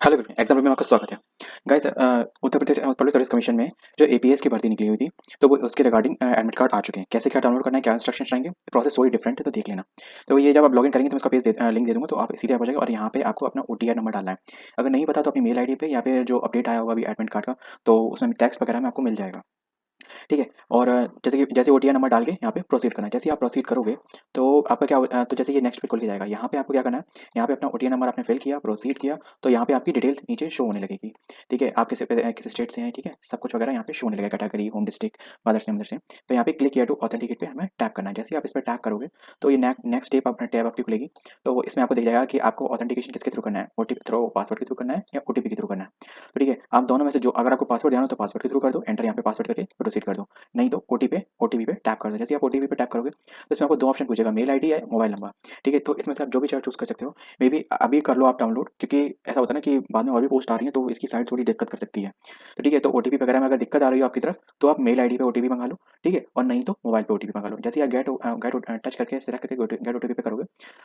Hello everyone, exam में आपका स्वागत है। Guys, Uttar Pradesh public service commission में जो एपीएस की भर्ती निकली हुई थी, तो वो उसके रिगार्डिंग एडमिट कार्ड आ चुके हैं। कैसे क्या डाउनलोड करना है, क्या इंस्ट्रक्शंस रहेंगे, प्रोसेस थोड़ी डिफरेंट है, तो देख लेना। तो ये जब आप लॉगिन करेंगे तो मैं उसका लिंक दे दूंगा, तो आप सीधे आप हो जाएगा और यहाँ पे आपको अपना ओटीआर नंबर डालना है। अगर नहीं पता तो अपनी मेल आईडी पे या फिर जो अपडेट आया होगा अभी एडमिट कार्ड का, तो उसमें टेक्स्ट वगैरह में आपको मिल जाएगा। ठीक है। और जैसे ओटीआर नंबर डाल के यहाँ पे प्रोसीड करना है। जैसे ही आप प्रोसीड करोगे तो आपका तो जैसे ये नेक्स्ट पे खुल के जाएगा। यहाँ पे आपको क्या करना है, यहाँ पे अपना ओटीआर नंबर आपने फिल किया, प्रोसीड किया, तो यहाँ पे आपकी डिटेल्स नीचे शो होने लगेगी। ठीक है, आप किस स्टेट से हैं, ठीक है, सब कुछ वगैरह यहाँ पे शो होने लगेगा, कैटेगरी, होम डिस्ट्रिक्ट, मदर से मदर से। तो यहाँ पे क्लिक किया टू ऑथेंटिकेट पे हमें टैप करना है। जैसे ही आप इस पर टैप करोगे तो ये नेक्स्ट स्टेप अपना टैब आपकी खुलेगी। तो इसमें आपको दिख जाएगा कि आपको ऑथेंटिकेशन किसके थ्रू करना है, ओटीपी थ्रू, पासवर्ड के थ्रू करना है या ओटीपी के थ्रू करना है। तो ठीक है, आप दोनों में से जो, अगर आपको पासवर्ड जाना हो तो पासवर्ड के थ्रू कर दो, एंटर यहाँ पे पासवर्ड करके प्रोसीड कर दो। नहीं तो ओटीपी पे टैप कर दो। जैसे आप ओटीपी पे टैप करोगे तो इसमें आपको दो ऑप्शन पूछेगा, मेल आईडी या मोबाइल नंबर। ठीक है, तो इसमें से आप जो भी चाहे चूज कर सकते हो। मे बी अभी कर लो आप डाउनलोड, क्योंकि ऐसा होता है ना कि बाद में और भी पोस्ट आ रही है तो इसकी साइट थोड़ी दिक्कत कर सकती है। तो ठीक है, तो ओटीपी वगैरह में अगर दिक्कत आ रही हो आपकी तरफ तो आप मेल आईडी पे ओटीपी मंगा लो। ठीक है, और नहीं तो मोबाइल पे ओटीपी मंगा लो। जैसे आप गेट टच करके सिलेक्ट करके गेट ओटीपी पे करोगे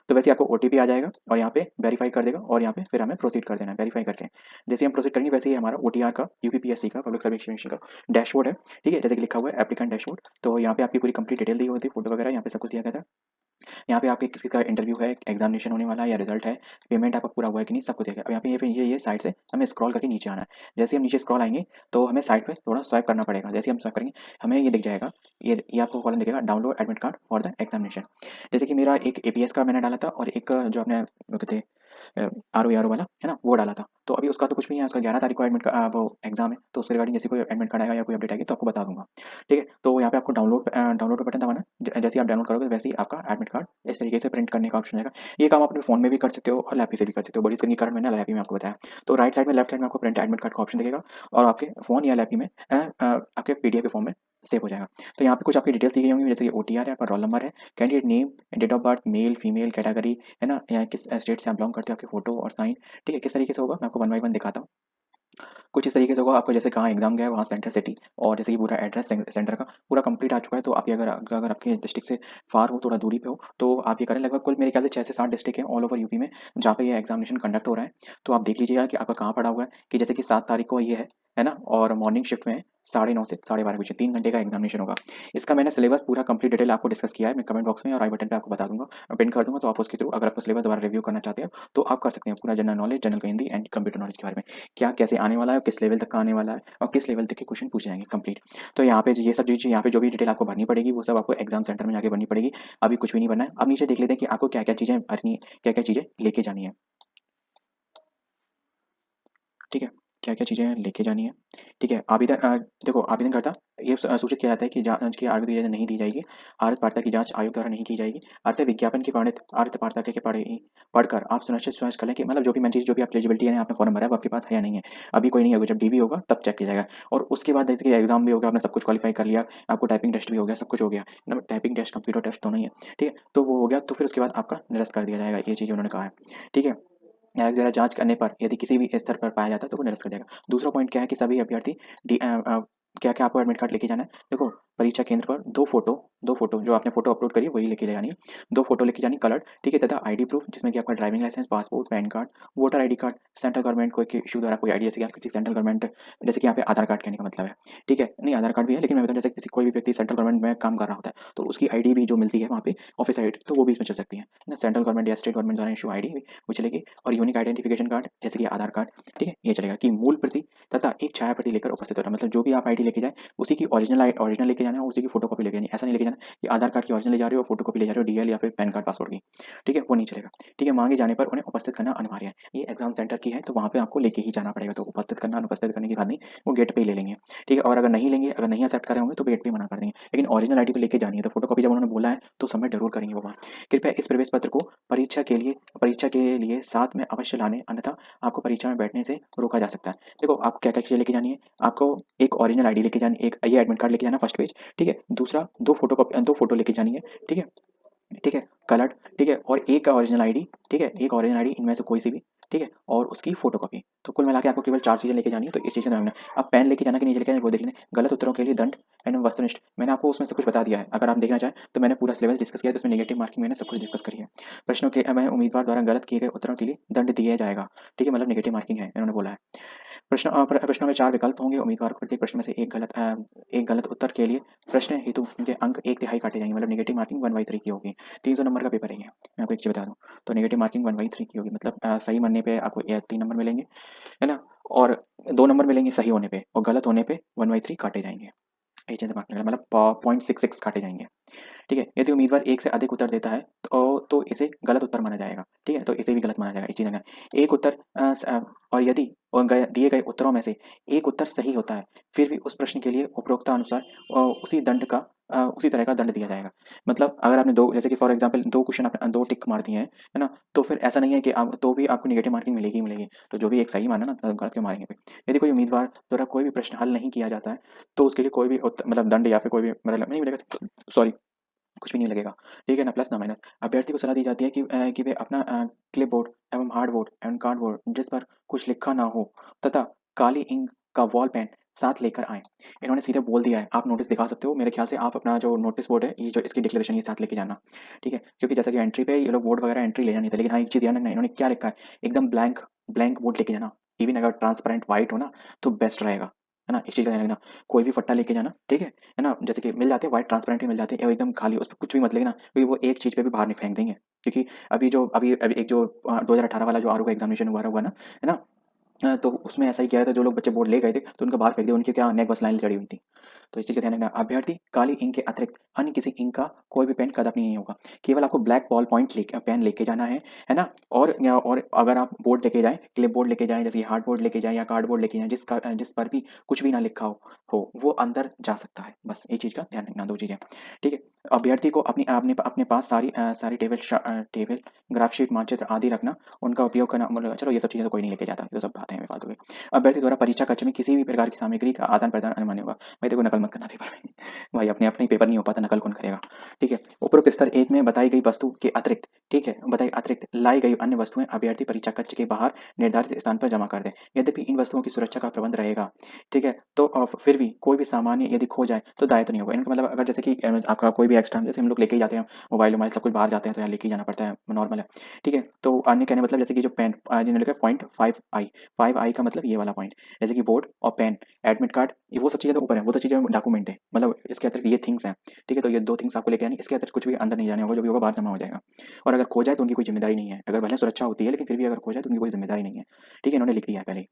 तो वैसे ही आपको ओटीपी आ जाएगा और यहाँ पे वेरीफाई कर देगा और यहाँ पे फिर हमें प्रोसीड कर देना है वेरीफाई करके। जैसे हम प्रोसीड करेंगे वैसे ही हमारा ओटीआर का, यूपीपीएससी का, पब्लिक सर्विस कमीशन का डैशबोर्ड है। ठीक है, जैसे कि लिखा हुआ है एप्लीकेंट डैशबोर्ड, तो यहाँ पे आपकी पूरी कंप्लीट डिटेल दी होती है, फोटो वगैरह यहाँ पे सब कुछ दिया गया था। यहाँ पे आपके किसी का इंटरव्यू है, एग्जामिनेशन होने वाला है या रिजल्ट है, पेमेंट आपका पूरा हुआ है कि नहीं, सब कुछ देखिए। अब यहाँ पे ये साइड से हमें स्क्रॉल करके नीचे आना है। जैसे हम नीचे स्क्रॉल आएंगे तो हमें साइड पे थोड़ा स्वाइप करना पड़ेगा। जैसे हम स्वाइप करेंगे हमें ये दिख जाएगा, ये आपको कॉलम दिखेगा, download admit card for the examination. जैसे कि मेरा एक एपीएस का मैंने डाला था और एक जो अपने वो कहते आर ओ वाला है ना, वो डाला था। तो अभी उसका तो कुछ भी नहीं है, उसका 11 तारीख को एडमिट का वो एग्जाम है, तो उसके रिगार्डिंग जैसे कोई एडमिट कार्ड आएगा या कोई अपडेट आएगी तो आपको बता दूंगा। ठीक है, तो यहाँ पे आपको डाउनलोड बटन दबाना है। जैसे ही आप डाउनलोड करोगे वैसे ही आपका एडमिट कार्ड इस तरीके से प्रिंट करने का ऑप्शन आएगा। ये काम आप अपने फोन में भी कर सकते हो और लैपी से भी कर सकते हो। बड़ी स्क्रीन के कारण मैंने लैपी में आपको बताया। तो राइट साइड में, लेफ्ट साइड में आपको प्रिंट एडमिट कार्ड का ऑप्शन दिखेगा और आपके फोन या लैपी में आपके पीडीएफ के फॉर्म में सेव हो जाएगा। तो यहाँ पे कुछ आपकी डिटेल्स दी गई होंगी, जैसे कि ओटीआर है, आपका रोल नंबर है, candidate name, date of birth, male female category, है ना, या किस स्टेट से आप बिलोंग करते हो, आपकी फोटो और साइन। ठीक है, किस तरीके से होगा मैं आपको वन बाई वन दिखाता हूँ। कुछ इस तरीके से होगा आपको, जैसे कहाँ एग्जाम गया है वहाँ सेंटर सिटी, और जैसे कि पूरा एड्रेस सेंटर का पूरा कंप्लीट आ चुका है। तो आप अगर अगर आपके डिस्ट्रिक्ट से फार हो, थोड़ा दूरी पे हो, तो आप ये करें। लगभग कुल मेरे ख्याल से 6 से 7 डिस्ट्रिक्ट हैं ऑल ओवर यूपी में जहाँ पे ये एग्जामिनेशन कंडक्ट हो रहा है। तो आप देख लीजिएगा कि आपका कहाँ पड़ा हुआ है, कि जैसे कि 7 तारीख को ये है ना, और मॉर्निंग शिफ्ट में है, 9:30 से 12:30 बजे, 3 घंटे का एग्जामिनेशन होगा। इसका मैंने सिलेबस पूरा कंप्लीट डिटेल आपको डिस्कस किया है, मैं कमेंट बॉक्स में और आई बटन पे आपको बता दूंगा, पिन कर दूंगा। तो आप उसके थ्रू अगर आपको सिलेबस दोबारा रिव्यू करना चाहते हो तो आप कर सकते हैं। पूरा general knowledge, general Hindi and computer knowledge के बारे में, क्या कैसे आने वाला है, किस लेवल तक का आने वाला है और किस लेवल तक के क्वेश्चन पूछे जाएंगे कंप्लीट। तो यहाँ पे ये सब चीज़, यहाँ पे जो भी डिटेल आपको भरनी पड़ेगी वो सब आपको एग्जाम सेंटर में जाके भरनी पड़ेगी। अभी कुछ भी नहीं भरना है। अब नीचे देख लेते हैं कि आपको क्या क्या चीज़ें भरनी है, क्या क्या चीज़ें लेके जानी है। ठीक है, क्या-क्या चीज़ें लेके जानी है। ठीक है, देखो आवेदनकर्ता ये सूचित किया जाता है कि जाँच की आगे नहीं दी जाएगी। आर्थ-पात्रता की जाँच आयोग द्वारा नहीं की जाएगी। अर्थ विज्ञापन की वर्णित आर्थ-पात्रता के पढ़कर आप सुनिश्चित कर लें कि मतलब जो भी मेन चीज़, जो भी आप एलिजिबिलिटी है, आपने फॉर्म भरा है वो आपके पास है या नहीं है। अभी कोई नहीं होगा, जब डीवी होगा तब चेक किया जाएगा। और उसके बाद जैसे कि एग्ज़ाम भी हो गया, आपने सब कुछ क्वालीफाई कर लिया, आपको टाइपिंग टेस्ट भी हो गया, सब कुछ हो गया। मतलब टाइपिंग टेस्ट, कंप्यूटर टेस्ट दोनों ही है। ठीक है, तो वो हो गया तो फिर उसके बाद आपका निरस्त कर दिया जाएगा, ये चीज़ उन्होंने कहा है। ठीक है? ज़रा जाँच करने पर यदि किसी भी स्तर पर पाया जाता है तो वो निरस्त कर देगा। दूसरा पॉइंट क्या है कि सभी अभ्यर्थी क्या-क्या आपको एडमिट कार्ड लेके जाना है? देखो, परीक्षा केंद्र पर 2 फ़ोटो जो आपने फ़ोटो अपलोड करी है वही लेके जानी है। 2 फ़ोटो लेके जानी कलर्ड, ठीक है? तथा आईडी प्रूफ जिसमें कि आपका driving licence, passport, PAN card, voter ID card, central government को इश्यू द्वारा कोई आईडी, जैसे कि आप किसी सेंट्रल गवर्नमेंट, जैसे कि यहाँ पे आधार कार्ड कहने का मतलब है, ठीक है? नहीं, आधार कार्ड भी है लेकिन मैं बता रहा हूँ, जैसे किसी कोई भी व्यक्ति सेंट्रल गवर्नमेंट में काम कर रहा होता है तो उसकी आईडी भी जो मिलती है वहाँ पे, ऑफिस आईडी, तो वो भी इसमें चल सकती है ना। सेंट्रल गवर्नमेंट या स्टेट गवर्नमेंट द्वारा इश्यू आईडी वो चलेगी। और यूनिक आइडेंटिफिकेशन कार्ड जैसे कि आधार कार्ड, ठीक है, ये चलेगा। कि मूल प्रति तथा एक छाया प्रति लेकर उपस्थित होना, मतलब जो भी आप आईडी लेके जाए उसी की ओरिजिनल लेके जाना है, उसी की फोटोकॉपी लेके जानी है। ऐसा नहीं लेके जाना कि आधार कार्ड की ओरिजिनल ले जा रहे हो, फोटोकॉपी ले जा रहे हो, डीएल या फिर पैन कार्ड, पासपोर्ट की। ठीक है, वो नहीं चलेगा। ठीक है, मांगे जाने पर उन्हें उपस्थित करना अनिवार्य है। ये एग्जाम सेंटर की है तो वहाँ पे आपको लेके ही जाना पड़ेगा। तो उपस्थित करना, अनुपस्थित करने की बात नहीं, वो गेट पे ही ले लेंगे। ठीक है, और अगर नहीं लेंगे, अगर नहीं एक्सेप्ट कर रहे होंगे तो गेट पे ही मना कर देंगे। लेकिन ओरिजिनल आईडी तो लेके जानी है, तो फोटोकॉपी जब उन्होंने बोला है तो सबमिट जरूर करेंगे वो वहाँ। कृपया इस प्रवेश पत्र को परीक्षा के लिए साथ में अवश्य लाने, अन्यथा आपको परीक्षा में बैठने से रोका जा सकता है। देखो, आपको क्या-क्या चीज़ें लेके जानी है, आपको एक ओरिजिनल आईडी लेके जानी, एक ये एडमिट कार्ड लेके जाना फर्स्ट पेज, ठीक है? दूसरा 2 फोटो लेके जानी है, ठीक है? ठीक है? कलर्ड, ठीक है? और एक ओरिजिनल आईडी, ठीक है? एक ओरिजिनल आईडी इनमें से कोई सी भी, ठीक है, और उसकी फोटोकॉपी। तो कुल मिला के आपको केवल 4 चीज़ें लेके जानी है, तो इस चीज़ का ध्यान रखना। अब पेन लेके जाना कि नहीं लेके जाना वो देख लें। गलत उत्तरों के लिए दंड एंड वस्तुनिष्ठ मैंने आपको उसमें से कुछ बता दिया है। अगर आप देखना चाहें तो मैंने पूरा सिलेबस डिस्कस किया है, तो उसमें नेगेटिव मार्किंग मैंने सब कुछ डिस्कस करी है। प्रश्नों के में उम्मीदवार द्वारा गलत किए गए उत्तरों के लिए दंड दिया जाएगा। ठीक है, मतलब नेगेटिव मार्किंग है, इन्होंने बोला है। प्रश्नों में 4 विकल्प होंगे। उम्मीदवार को प्रत्येक प्रश्न में से एक गलत उत्तर के लिए प्रश्न हेतु उनके अंक 1/3 काटे जाएंगे, मतलब नेगेटिव मार्किंग 1/3 की होगी। 300 नंबर का पेपर है ये, मैं आपको एक चीज़ बता दूं। तो नेगेटिव मार्किंग 1/3 की होगी, मतलब सही बनने पे आपको 3 नंबर मिलेंगे, है ना, और 2 नंबर मिलेंगे सही होने पे, और गलत होने पे 1/3 काटे जाएंगे। ये चीज़ दिमाग में रखना, मतलब 0.66 काटे जाएंगे। ठीक है, यदि उम्मीदवार एक से अधिक उत्तर देता है तो इसे गलत उत्तर माना जाएगा। ठीक है, तो इसे भी गलत माना जाएगा, एक चीज़ है ना। एक उत्तर और यदि दिए गए उत्तरों में से एक उत्तर सही होता है, फिर भी उस प्रश्न के लिए उपरोक्त अनुसार उसी तरह का दंड दिया जाएगा। मतलब अगर आपने दो, जैसे कि फॉर एग्जांपल 2 क्वेश्चन आपने 2 टिक मार दिए हैं, है ना, तो फिर ऐसा नहीं है कि आप तो भी आपको नेगेटिव मार्किंग मिलेगी ही मिलेगी। तो जो भी एक सही माना ना, तो गलत क्यों मारेंगे फिर। यदि कोई उम्मीदवार द्वारा कोई भी प्रश्न हल नहीं किया जाता है, तो उसके लिए कोई भी मतलब दंड या फिर कोई भी मतलब नहीं मिलेगा, सॉरी, कुछ भी नहीं लगेगा। ठीक है ना, प्लस ना माइनस। अभ्यर्थी को सलाह दी जाती है कि वे अपना क्लिपबोर्ड एवं हार्डबोर्ड एवं कार्डबोर्ड जिस पर कुछ लिखा ना हो तथा काली इंक का वॉल पेन साथ लेकर आएं। इन्होंने सीधे बोल दिया है, आप नोटिस दिखा सकते हो, मेरे ख्याल से आप अपना जो नोटिस बोर्ड है, ये जो इसकी डिक्लेरेशन ये साथ लेके जाना। ठीक है, क्योंकि जैसा कि एंट्री पे ये लोग बोर्ड वगैरह एंट्री ले जानी थी, लेकिन हाँ एक चीज़ ध्यान रखना, इन्होंने क्या लिखा है, एकदम ब्लैंक ब्लैंक बोर्ड लेके जाना। इवन अगर ट्रांसपेरेंट व्हाइट हो ना तो बेस्ट रहेगा, है ना, इस चीज़ का ध्यान रखना। कोई भी फट्टा लेके जाना, ठीक है ना, जैसे कि मिल जाते हैं व्हाइट ट्रांसपेरेंट ही मिल जाते हैं, और एकदम खाली, उस पे कुछ भी मत लिखना, क्योंकि वो एक चीज़ पे भी बाहर नहीं फेंक देंगे। क्योंकि अभी एक जो 2018 वाला जो आरओ का एग्जामिनेशन हुआ ना, है ना, तो उसमें ऐसा ही किया था, जो लोग बच्चे बोर्ड ले गए थे तो उनका बाहर फेंक दिया, उनकी क्या नेक बस लाइन चढ़ी हुई थी। तो इस चीज़ का ध्यान रखना। अभ्यर्थी काली इंक के अतिरिक्त अन्य किसी इंक का कोई भी पेन कदापि नहीं होगा। केवल आपको ब्लैक बॉल पॉइंट पेन लेके जाना है ना, और अगर आप बोर्ड लेके जाएं, क्लिप बोर्ड लेके जाएं, जैसे हार्ड बोर्ड लेके जाएं या कार्ड बोर्ड लेके जाएं, जिस पर भी कुछ भी ना लिखा हो वो अंदर जा सकता है। बस ये चीज़ का ध्यान रखना, 2 चीज़ें। ठीक है, अभ्यर्थी को अपने पास सारी टेबल ग्राफशीट मानचित्र आदि रखना, उनका उपयोग करना, मतलब चलो ये सब चीज़ें तो कोई नहीं लेके जाता, ये तो सब बातें हैं फालतू की। अभ्यर्थी द्वारा परीक्षा कक्ष में किसी भी प्रकार की सामग्री का आदान प्रदान अनमान्य होगा। भाई देखो, नकल मत करना पेपर में। भाई अपने अपने पेपर नहीं हो पाता, नकल कौन करेगा। ठीक है, उपरोक्त स्तर 1 में बताई गई वस्तु के अतिरिक्त, ठीक है, बताई अतिरिक्त लाई गई अन्य वस्तुएं अभ्यर्थी परीक्षा कक्ष के बाहर निर्धारित स्थान पर जमा कर दें। यद्यपि इन वस्तुओं की सुरक्षा का प्रबंध रहेगा, ठीक है, तो फिर भी कोई भी सामान्य यदि खो जाए तो दाय तो नहीं होगा। इनका मतलब अगर जैसे कि आपका कोई भी एक्स्ट्रा, जैसे हम लोग लेके ही जाते हैं, मोबाइल वोबाइल सब कुछ बाहर जाते हैं तो यहाँ लेके ही जाना पड़ता है, नॉर्मल है। ठीक है, तो अन्य कहने मतलब जैसे कि जो पेन जिन्होंने लिखा है पॉइंट 5 आई, 5 आई का मतलब ये वाला पॉइंट, जैसे कि बोर्ड और पेन, एडमिट कार्ड, ये वो सब चीज़ें तो ऊपर है, वो तो चीज़ें डॉक्यूमेंट है, मतलब इसके अतिरिक्त ये थिंग्स हैं। ठीक है, तो ये 2 थिंग्स आपको लेके आनी, इसके अतिरिक्त कुछ भी अंदर नहीं जाने होगा, जो भी होगा बाहर जमा हो जाएगा। और अगर खो जाए तो उनकी कोई जिम्मेदारी नहीं है, अगर भले सुरक्षा होती है लेकिन फिर भी अगर खो जाए तो उनकी कोई जिम्मेदारी नहीं है। ठीक है, इन्होंने लिख दिया है पहले ही।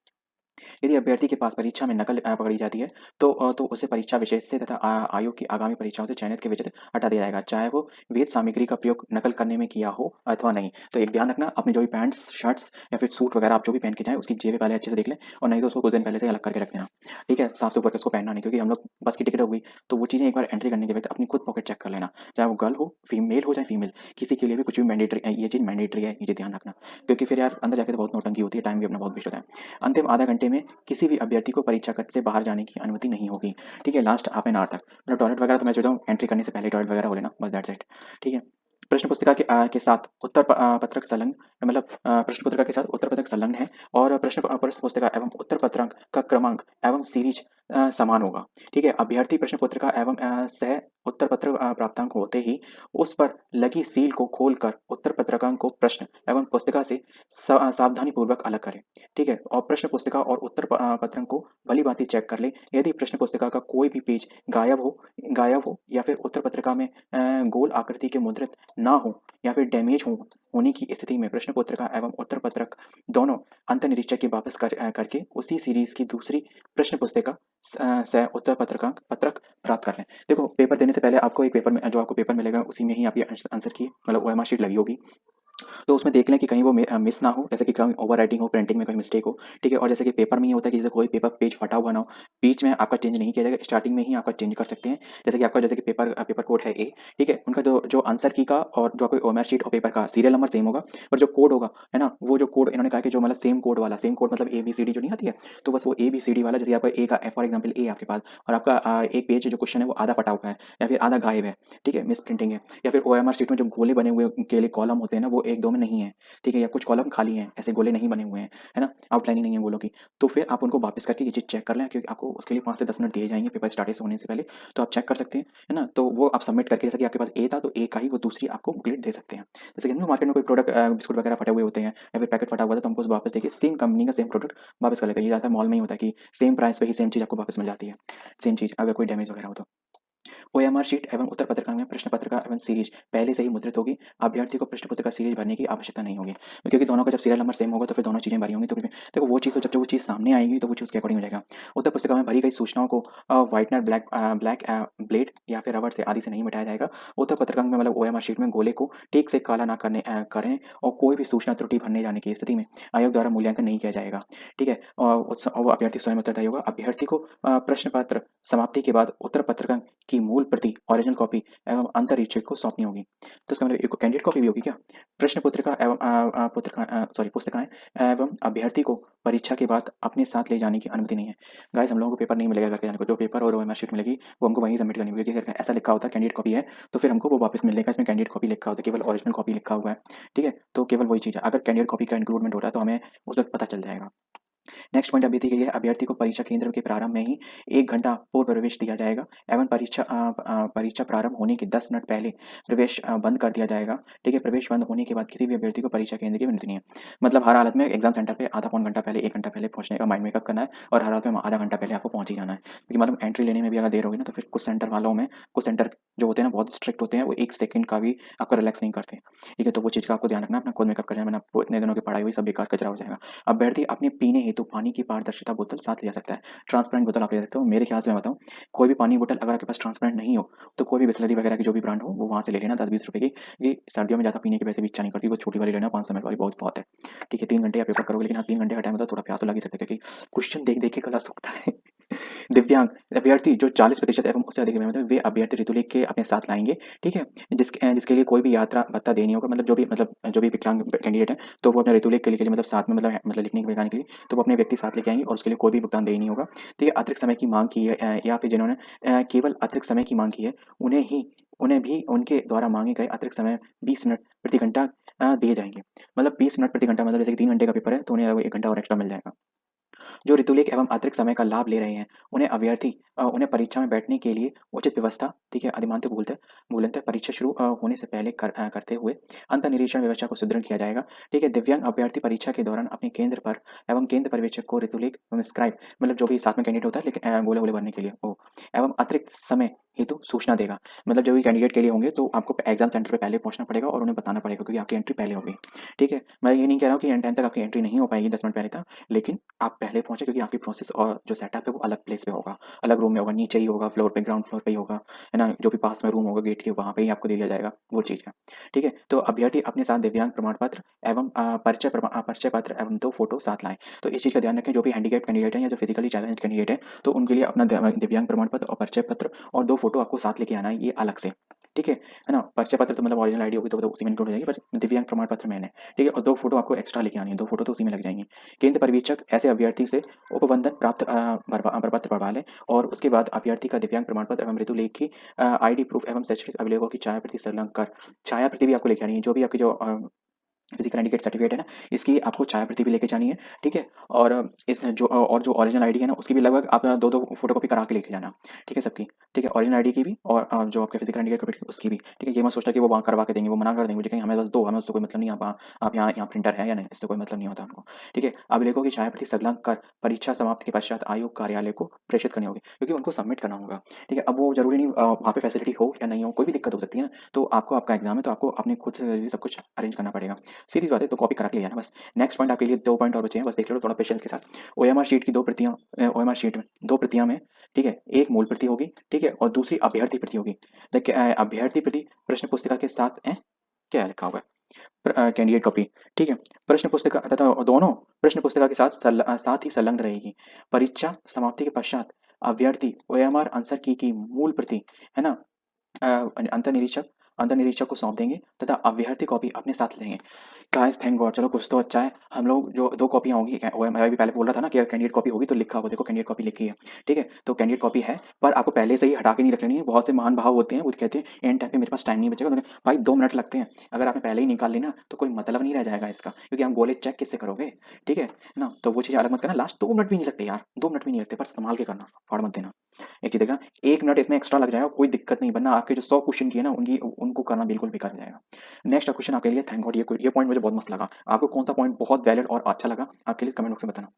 यदि अभ्यर्थी के पास परीक्षा में नकल पकड़ी जाती है तो उसे परीक्षा विषय से तथा आयोग की आगामी परीक्षाओं से चयनित के विजेता हटा दिया जाएगा, चाहे वो वेद सामग्री का प्रयोग नकल करने में किया हो अथवा नहीं। तो एक ध्यान रखना, अपने जो भी पैंट्स शर्ट्स या फिर सूट वगैरह आप जो भी पहन के जाएं, उसकी जेबें पहले अच्छे से देख लें, और नहीं तो उसको कुछ दिन पहले से अलग करके रख देना। ठीक है, साफ सुथरा उसको पहनना नहीं, क्योंकि हम लोग बस की टिकट हो गई, तो वो चीज़ें एक बार एंट्री करने के बाद अपनी खुद पॉकेट चेक कर लेना, चाहे वो गर्ल हो, फीमेल हो, चाहे फीमेल, किसी के लिए भी कुछ भी मैंडेटरी, ये चीज़ मैंडेटरी है, ये ध्यान रखना। क्योंकि फिर यार अंदर जाके तो बहुत नौटंकी होती है, टाइम भी अपना बहुत वेस्ट होता है। अंतिम आधा घंटे में किसी भी अभ्यर्थी को परीक्षा कक्ष से बाहर जाने की अनुमति नहीं होगी। ठीक है, लास्ट हाफ एन आवर तक, मतलब टॉयलेट वगैरह तो मैं सोचता हूँ एंट्री करने से पहले टॉयलेट वगैरह हो लेना, बस दैट्स इट। ठीक है, प्रश्न पुस्तिका के साथ पत्रक संलग्न, मतलब प्रश्न पुस्तिका के साथ उत्तर पत्रक संलग्न है, और प्रश्न पुस्तिका एवं उत्तर पत्रक का क्रमांक एवं सीरीज समान होगा। ठीक है, अभ्यर्थी प्रश्न पत्रिका एवं सह उत्तर पत्र प्राप्तांक होते ही उस पर लगी सील को खोलकर उत्तर पत्रकांक को प्रश्न एवं पुस्तिका से सावधानी पूर्वक अलग करें। ठीक है, और प्रश्न पुस्तिका और उत्तर पत्रक को भली भांति चेक कर ले। यदि प्रश्न पुस्तिका का कोई भी पेज गायब हो या फिर उत्तर पत्रिका में गोल आकृति के मुद्रित ना हो या फिर डैमेज होने की स्थिति में प्रश्न पत्रिका एवं उत्तर पत्रक दोनों अंत निरीक्षक की वापस करके उसी सीरीज की दूसरी प्रश्न पुस्तिका से उत्तर पत्रकांक पत्रक प्राप्त कर लें। देखो, पेपर देने से पहले आपको एक पेपर में जो आपको पेपर मिलेगा उसी में ही आपकी आंसर की मतलब ओएमआर शीट लगी होगी, तो उसमें देख लें कि कहीं वो मिस ना हो, जैसे कि कहीं ओवर राइटिंग हो, प्रिंटिंग में कहीं मिस्टेक हो। ठीक है, और जैसे कि पेपर में ही होता है कि जैसे कोई पेपर पेज फटा हुआ ना हो, बीच में आपका चेंज नहीं किया जाएगा, स्टार्टिंग में ही आपका चेंज कर सकते हैं। जैसे कि पेपर कोड है ए, ठीक है, उनका जो जो आंसर की का और जो आपको ओएमआर शीट और पेपर का सीरियल नंबर सेम होगा, पर जो कोड होगा, है ना, वो जो कोड इन्होंने कहा कि जो मतलब सेम कोड मतलब ए बी सी डी जो नहीं आती है, तो बस वो ए बी सी डी वाला, जैसे आपका ए का फॉर एग्जाम्पल ए आपके पास, और आपका एक पेज जो क्वेश्चन है वो आधा फटा हुआ है या फिर आधा गायब है, ठीक है, मिस प्रिंटिंग है, या फिर ओएमआर शीट में जो गोले बने हुए के लिए कॉलम होते हैं ना, वो 1, 2 में नहीं है, ठीक है, या कुछ कॉलम खाली हैं, ऐसे गोले नहीं बने हुए हैं, है ना? आउटलाइनिंग नहीं है गोलों की, तो फिर आप उनको वापस करके ये चीज़ चेक कर लें, क्योंकि आपको उसके लिए 5 से 10 मिनट दिए जाएँगे पेपर स्टार्ट होने से पहले, तो आप चेक कर सकते हैं, है ना? तो वो आप सबमिट करके, जैसे कि आपके पास ए था, तो ए का ही वो दूसरी आपको बुकलेट दे सकते हैं। जैसे कि मार्केट में कोई प्रोडक्ट बिस्कुट वगैरह फटे हुए होते हैं या फिर पैकेट फटा हुआ था, तो हमको उसको वापस देके सेम कंपनी का सेम प्रोडक्ट वापस कर लेते हैं। ये ज़्यादातर मॉल में ही होता है कि सेम प्राइस पे ही सेम चीज़ आपको वापस मिल जाती है, सेम चीज़ अगर कोई डैमेज वगैरह हो तो। ओएमआर शीट एवं उत्तर पत्रिका में प्रश्न पत्रिका एवं सीरीज पहले से ही मुद्रित होगी। अभ्यर्थी को प्रश्न पत्रिका सीरीज भरने की आवश्यकता नहीं होगी, क्योंकि दोनों का जब सीरियल नंबर सेम होगा तो फिर दोनों चीज़ें भरी होंगी, तो देखो वो चीज़, तो जब वो चीज़ सामने आएगी तो वो चीज़ उसके अकॉर्डिंग हो जाएगा। उत्तर पुस्तिका में भरी गई सूचनाओं को व्हाइटनर, ब्लैक ब्लेड या फिर रबर से आदि से नहीं मिटाया जाएगा। उत्तर पत्रिका में मतलब ओएमआर शीट में गोले को टेक से काला ना करें, और कोई भी सूचना त्रुटि भरने जाने की स्थिति में आयोग द्वारा मूल्यांकन नहीं किया जाएगा, ठीक है? और वो अभ्यर्थी स्वयं उत्तरदायी होगा। अभ्यर्थी को प्रश्न पत्र समाप्ति के बाद उत्तर पत्रिका की मूल प्रति ओरिजिनल कॉपी एवं अंतरीक्षक को सौंपनी होगी। तो इसका मतलब एक कैंडिडेट कॉपी भी होगी क्या? प्रश्न पत्रिका एवं पुस्तिकाएं एवं अभ्यर्थी को परीक्षा के बाद अपने साथ ले जाने की अनुमति नहीं है। गाइस, हम लोगों को पेपर नहीं मिलेगा करके जाने को, जो पेपर और ओएमआर शीट मिलेगी वो हमको वहीं सबमिट करनी होगी, क्योंकि ऐसा लिखा होता है कैंडिडेट कॉपी है, तो फिर हमको वो वापस मिलेगा, इसमें कैंडिडेट कॉपी लिखा होता है, केवल ओरिजिनल कॉपी लिखा हुआ है, ठीक है? तो केवल वही चीज़ है, अगर कैंडिडेट कॉपी का इंक्लूडमेंट हो रहा है तो हमें उस वक्त पता चल जाएगा। नेक्स्ट पॉइंट अभ्यर्थी के लिए, अभ्यर्थी को परीक्षा केंद्र के प्रारंभ में ही 1 घंटा पूर्व प्रवेश दिया जाएगा एवं परीक्षा प्रारंभ होने के 10 मिनट पहले प्रवेश बंद कर दिया जाएगा, ठीक है? प्रवेश बंद होने के बाद किसी भी अभ्यर्थी को परीक्षा केंद्र की अनुमति नहीं है। मतलब हर हालत में एग्जाम सेंटर पे आधा पौन घंटा पहले, 1 घंटा पहले पहुंचने का माइंड मेकअप करना है, और हर हालत में आधा घंटा पहले आपको पहुंच ही जाना है, क्योंकि मतलब एंट्री लेने में भी अगर देर होगी ना, तो फिर कुछ सेंटर वालों में, कुछ सेंटर जो होते हैं ना बहुत स्ट्रिक्ट होते हैं, वो 1 सेकंड का भी आपको रिलैक्स नहीं करते, ठीक है? तो वो चीज़ का आपको ध्यान रखना, अपना खुद मेकअप कर लेना, वरना आपको इतने दिनों की पढ़ाई हुई सब बेकार कचरा हो जाएगा। अभ्यर्थी अपने पीने हेतु पानी की पारदर्शिता बोतल साथ ले जा सकता है। ट्रांसपेरेंट बोतल आप ले सकते हो। मेरे ख्याल से मैं बताऊँ, कोई भी पानी बोतल अगर आपके पास ट्रांसपेरेंट नहीं हो, तो कोई भी बिसलरी वगैरह की जो भी ब्रांड हो, वो वहाँ से ले लेना 10-20 रुपए की। ये सर्दियों में ज़्यादा पीने की वैसे भी इच्छा नहीं करती, वो छोटी वाली लेना, 500 ml वाली बहुत है। ठीक है, 3 घंटे आप पेपर करोगे, लेकिन हाँ 3 घंटे का टाइम होता है, थोड़ा प्यास तो लग ही सकता है, क्योंकि क्वेश्चन देख-देख के गला सूखता है। दिव्यांग अभ्यर्थी जो 40% एवं उससे अधिक मतलब वे अभ्यर्थी ऋतु लेख के अपने साथ लाएँगे, ठीक है? जिसके लिए कोई भी यात्रा भत्ता देनी होगा, मतलब जो भी विकलांग कैंडिडेट है, तो वो अपने ऋतु लेख के लिए मतलब साथ में मतलब लिखने के के लिए, तो वो अपने व्यक्ति साथ लेके आएँगे और उसके लिए कोई भी भुगतान देय नहीं होगा, ठीक है? अतिरिक्त समय की माँग की है, या फिर जिन्होंने केवल अतिरिक्त समय की माँग की है, उन्हें भी उनके द्वारा माँगे गए अतिरिक्त समय 20 मिनट प्रति घंटा दिए जाएँगे। मतलब 20 मिनट प्रति घंटा, मतलब जैसे कि 3 घंटे का पेपर है, तो उन्हें 1 घंटा और एक्स्ट्रा मिल जाएगा। जो ऋतुलेख एवं अतिरिक्त समय का लाभ ले रहे हैं, उन्हें परीक्षा में बैठने के लिए उचित व्यवस्था, ठीक है, अधिमानतः मूलतः परीक्षा शुरू होने से पहले करते हुए अंतःनिरीक्षण व्यवस्था को सुदृढ़ किया जाएगा, ठीक है? दिव्यांग अभ्यर्थी परीक्षा के दौरान अपने केंद्र पर एवं केंद्र पर्यवेक्षक को ऋतुलेख एवं स्क्राइब, मतलब जो भी साथ में कैंडिडेट होता है, लेकिन गोले-वोले भरने के लिए वो, एवं अतिरिक्त समय हेतु सूचना देगा। मतलब जो भी कैंडिडेट के लिए होंगे, तो आपको एग्जाम सेंटर पे पहले पहुंचना पड़ेगा और उन्हें बताना पड़ेगा, क्योंकि आपकी एंट्री पहले होगी, ठीक है? मैं ये नहीं कह रहा हूँ कि एंड टाइम तक आपकी एंट्री नहीं हो पाएगी 10 मिनट पहले तक, लेकिन आप पहले पहुँचे, क्योंकि आपकी प्रोसेस और जो सेटअप है वो अलग प्लेस पे होगा, अलग रूम में होगा, नीचे ही होगा, फ्लोर पे, ग्राउंड फ्लोर पे ही होगा, है ना? जो भी पास में रूम होगा गेट के, वहाँ पे ही आपको दे दिया जाएगा, वो चीज़ है, ठीक है? तो अभ्यर्थी अपने साथ दिव्यांग प्रमाण पत्र एवं परिचय पत्र एवं 2 फोटो साथ लाएँ। तो इस चीज़ का ध्यान रखें, जो भी हैंडीकैप्ड कैंडिडेट हैं या जो फिजिकली चैलेंज्ड कैंडिडेट है, तो उनके लिए अपना दिव्यांग प्रमाण पत्र और परिचय पत्र और 2 फोटो आपको साथ लेके आना है, ये अलग से, ठीक है ना? परिचय पत्र तो मतलब ओरिजिनल आईडी होगी, तो उसी में इंक्लूड हो जाएगी, पर दिव्यांग प्रमाण पत्र मेन है, ठीक है? और 2 फोटो आपको एक्स्ट्रा लेके आनी है, 2 फोटो तो उसी में लग जाएँगी। केंद्र पर्यवेक्षक ऐसे अभ्यर्थी से उपबंधन प्राप्त प्रपत्र बढ़वा लें, और उसके बाद अभ्यर्थी का दिव्यांग प्रमाण पत्र एवं ऋतु लेख की आईडी प्रूफ एवं शैक्षणिक अभिलेखों की छाया प्रति संलग्न कर, छाया प्रति भी आपको लेके आनी है, जो भी आपकी जो फिजिकल हैंडीकैप सर्टिफिकेट है ना, इसकी आपको छाया प्रति भी लेके जानी है, ठीक है? और और जो ओरिजिनल आईडी है ना, उसकी भी लगभग आप 2-2 फोटोकॉपी करा के लेके जाना, ठीक है सबकी, ठीक है? ओरिजिनल आईडी की भी, और जो आपके फिजिकल हैंडीकैप की उसकी भी, ठीक है? ये मत सोचना कि वो वहाँ करवा के देंगे, वो मना कर देंगे, मुझे कहेंगे हमें बस दो, हमें उससे कोई मतलब नहीं, आप यहाँ प्रिंटर है या नहीं, इससे कोई मतलब नहीं होता हमको, ठीक है? अभिलेखों की छाया प्रति संलग्न कर परीक्षा समाप्ति के पश्चात आयोग कार्यालय को प्रेषित करनी होगी, क्योंकि उनको सबमिट करना होगा, ठीक है? अब वो जरूरी नहीं वहाँ पे फैसिलिटी हो या नहीं हो, कोई भी दिक्कत हो सकती है ना, तो आपको आपका एग्जाम है, तो आपको अपने खुद से सब कुछ अरेंज करना पड़ेगा, सीधी सी बात है, तो कॉपी करा के ले आना बस। नेक्स्ट पॉइंट आपके लिए 2 पॉइंट और बचे हैं, बस देख लो थोड़ा पेशेंस के साथ। ओएमआर शीट की 2 प्रतियाँ, ओएमआर शीट में 2 प्रतियाँ में, ठीक है? एक मूल प्रति होगी, ठीक है? और दूसरी अभ्यर्थी प्रति होगी। देखिए अभ्यर्थी प्रति प्रश्न पुस्तिका के साथ क्या लिखा हुआ है? कैंडिडेट कॉपी, ठीक है? प्रश्न पुस्तिका तथा दोनों प्रश्न पुस्तिका के साथ ही संलग्न रहेगी। परीक्षा समाप्ति के पश्चात अभ्यर्थी ओएमआर आंसर की मूल प्रति, है ना? अंतःनिरीक्षक अंतर निरीक्षक को सौंप देंगे तथा अभ्यर्थी कॉपी अपने साथ लेंगे। गाइस थैंक गॉड, चलो कुछ तो अच्छा है। हम लोग जो 2 कॉपियाँ होंगी, मैं अभी पहले बोल रहा था ना कि कैंडिडेट कॉपी होगी तो लिखा होगा, देखो कैंडिडेट कॉपी लिखी है, ठीक है? तो कैंडिडेट कॉपी है, पर आपको पहले से ही हटा के नहीं रख लेनी है। बहुत से महान भाव होते हैं, वो कहते हैं एंड टाइम पे मेरे पास टाइम नहीं बचेगा, तो भाई 2 मिनट लगते हैं। अगर आपने पहले ही निकाल ली ना, तो कोई मतलब नहीं रह जाएगा इसका, क्योंकि आप गोले चेक किससे करोगे, ठीक है ना? तो वो चीज़ अलग मत करना, लास्ट 2 मिनट भी नहीं लगते यार, 2 मिनट भी नहीं लगते, पर संभाल के करना, फाड़ मत देना। एक चीज़ देखना, 1 मिनट इसमें एक्स्ट्रा लग जाएगा, कोई दिक्कत नहीं, वरना आपके जो 100 क्वेश्चन किए ना, उनकी उनको करना बिल्कुल बेकार हो जाएगा। नेक्स्ट क्वेश्चन आपके लिए, थैंक गॉड ये पॉइंट मुझे बहुत मस्त लगा। आपको कौन-सा पॉइंट बहुत वैलिड और अच्छा लगा, आपके लिए कमेंट बॉक्स में बताना।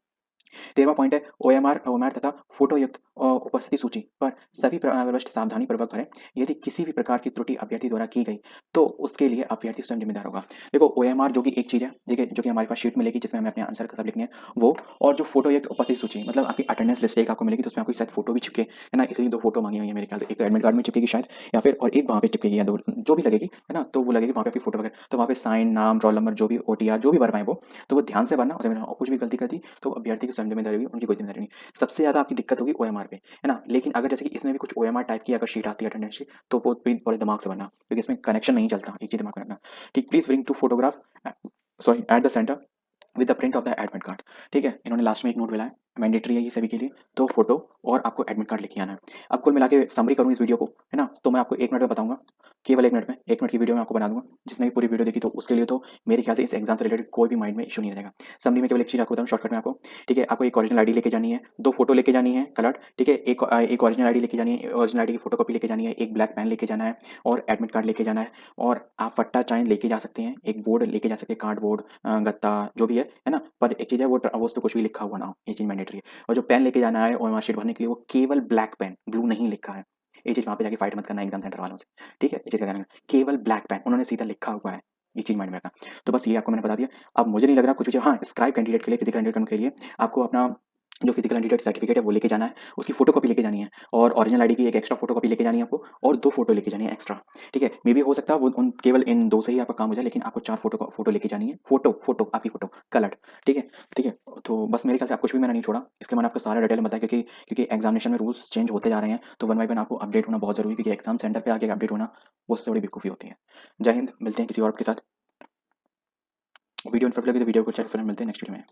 13वां पॉइंट है ओएमआर तथा फोटोयुक्त उपस्थिति सूची पर सभी प्रविष्ट सावधानी पूर्वक भरें। यदि किसी भी प्रकार की त्रुटि अभ्यर्थी द्वारा की गई तो उसके लिए अभ्यर्थी स्वयं जिम्मेदार होगा। देखो ओएमआर जो कि एक चीज़ है, देखिए जो कि हमारे पास शीट मिलेगी जिसमें हमें अपने आंसर सब लिखने हैं वो, और जो फोटोयुक्त उपस्थिति सूची मतलब आपकी अटेंडेंस लिस्ट एक आपको मिलेगी, तो उसमें आपकी शायद फोटो भी चिपके, है ना? इसलिए 2 फोटो मांगी हुई है मेरे ख्याल से, एक तो एडमिट कार्ड में चिपकेगी शायद, या फिर और एक वहाँ पे चिपकेगी, या 2 जो भी लगेगी, है ना? तो वो लगेगी वहाँ पे आपकी फोटो वगैरह, तो वहाँ पे साइन, नाम, रोल नंबर जो भी ओटीआर जो भी भरवाएं वो, तो वो ध्यान से भरना, और कुछ भी गलती कर दी तो अभ्यर्थी की स्वयं जिम्मेदारी होगी, उनकी कोई जिम्मेदारी नहीं। सबसे ज़्यादा आपकी दिक्कत होगी ओएमआर पे, है ना? लेकिन अगर जैसे कि इसमें भी कुछ ओएमआर टाइप की अगर शीट आती है अटेंडेंस शीट, तो वो भी बड़े दिमाग से भरना, क्योंकि इसमें कनेक्शन नहीं चलता, एक चीज़ दिमाग में रखना। ठीक, please bring 2 photograph sorry at the centre with the print of the admit card. ठीक है, इन्होंने लास्ट में एक नोट मिला है, मैंडेटरी है ये सभी के लिए, 2 फोटो और आपको एडमिट कार्ड लेके आना है। अब कुल मिला के समरी करूँ इस वीडियो को, है ना? तो मैं आपको 1 मिनट में बताऊँगा, केवल 1 मिनट में, 1 मिनट की वीडियो मैं आपको बना दूँगा। जिसने भी पूरी वीडियो देखी तो उसके लिए तो मेरे ख्याल से इस एग्ज़ाम से रिलेटेड कोई भी माइंड में इश्यू नहीं रहेगा। समरी में केवल एक चीज़ आपको बताऊँ शॉर्टकट में आपको, ठीक है? आपको एक ओरिजिनल आईडी लेके जानी है, 2 फोटो लेके जानी है कलर्ड, ठीक है? एक ओरिजिनल आईडी लेके जानी है, ओरिजिनल आईडी की फोटोकॉपी लेके जानी है, एक ब्लैक पेन लेके जाना है और एडमिट कार्ड लेके जाना है, और आप फट्टा चाहे लेके जा सकते हैं, एक बोर्ड लेके जा सकते हैं, कार्डबोर्ड गत्ता जो भी है ना? पर एक चीज़ है, वो उस पे कुछ भी लिखा हुआ ना हो, ये चीज़ मैंडेटरी है। और जो पेन लेके जाना है ओएमआर शीट भरने के लिए वो केवल ब्लैक पेन, ब्लू नहीं लिखा है। ये चीज़ वहाँ पे जाके फाइट मत करना एग्ज़ाम सेंटर वालों से, ठीक है? ये चीज़ का ध्यान रखना, केवल ब्लैक पेन उन्होंने सीधा लिखा हुआ है, ये चीज़ माइंड में रखना। तो बस ये आपको मैंने बता दिया। अब मुझे नहीं लग रहा कुछ भी हाँ, स्क्राइब कैंडिडेट के लिए, फिजिकल कैंडिडेट के लिए आपको अपना जो फिजिकल कैंडिडेट सर्टिफिकेट है वो लेके जाना है, उसकी फोटोकॉपी लेके जानी है, और ओरिजिनल आईडी की एक एक्स्ट्रा फोटोकॉपी लेके जानी है आपको, और 2 फोटो लेके जानी है एक्स्ट्रा, ठीक है? मे बी हो सकता है वो उन केवल इन 2 से ही आपका काम हो जाए, लेकिन आपको 4 फोटो लेके जानी है, फोटो आपकी फोटो कलर्ड, ठीक है? ठीक है? तो बस मेरे ख्याल से आप कुछ भी मैंने नहीं छोड़ा, इसके मैंने आपको सारा डिटेल में बताया, क्योंकि एग्जामिनेशन में रूल्स चेंज होते जा रहे हैं, तो वन बाय वन आपको अपडेट होना बहुत ज़रूरी है, क्योंकि एग्जाम सेंटर पे आके अपडेट होना वो सबसे बड़ी बेवकूफ़ी होती है। जय हिंद, मिलते हैं किसी और के साथ। वीडियो इन्फॉर्मेटिव लगी तो वीडियो को चेक करें, मिलते हैं नेक्स्ट वीडियो में।